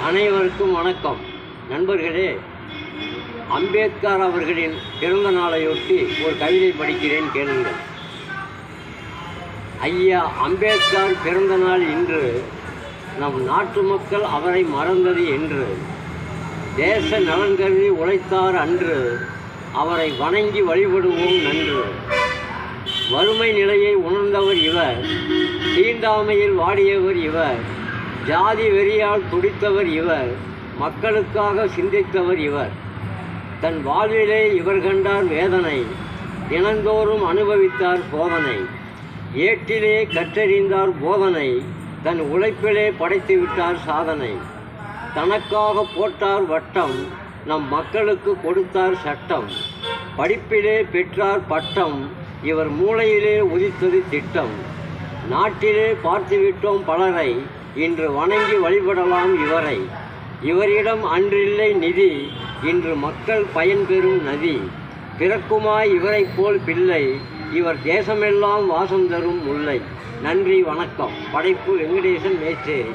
அனைவருக்கும் வணக்கம். நண்பர்களே, அம்பேத்கர் அவர்களின் பிறந்த நாளையொட்டி ஒரு கவிதை படிக்கிறேன், கேளுங்கள். ஐயா அம்பேத்கர் பிறந்த நாள் இன்று, நம் நாட்டு மக்கள் அவரை மறந்தது என்று. தேச நலன் கருதி உழைத்தார் அன்று, அவரை வணங்கி வழிபடுவோம் நன்று. வறுமை நிலையை உணர்ந்தவர் இவர், தீண்டாமையில் வாடியவர் இவர். ஜாதி வெறியால் துடித்தவர் இவர், மக்களுக்காக சிந்தித்தவர் இவர். தன் வாழ்விலே இவர் கண்டார் வேதனை, தினந்தோறும் அனுபவித்தார் சோதனை. ஏட்டிலே கற்றறிந்தார் போதனை, தன் உழைப்பிலே படைத்து விட்டார் சாதனை. தனக்காக போட்டார் வட்டம், நம் மக்களுக்கு கொடுத்தார் சட்டம். படிப்பிலே பெற்றார் பட்டம், இவர் மூளையிலே உதித்தது திட்டம். நாட்டிலே பார்த்துவிட்டோம் பலரை, இன்று வணங்கி வழிபடலாம் இவரை. இவரிடம் அன்றில்லை நிதி, இன்று மக்கள் பயன்பெறும் நதி. பிறக்குமாய் இவரைப் போல் பிள்ளை, இவர் தேசமெல்லாம் வாசம் தரும் முல்லை. நன்றி, வணக்கம். படைப்பு வெங்கடேசன் மேச்சேரி.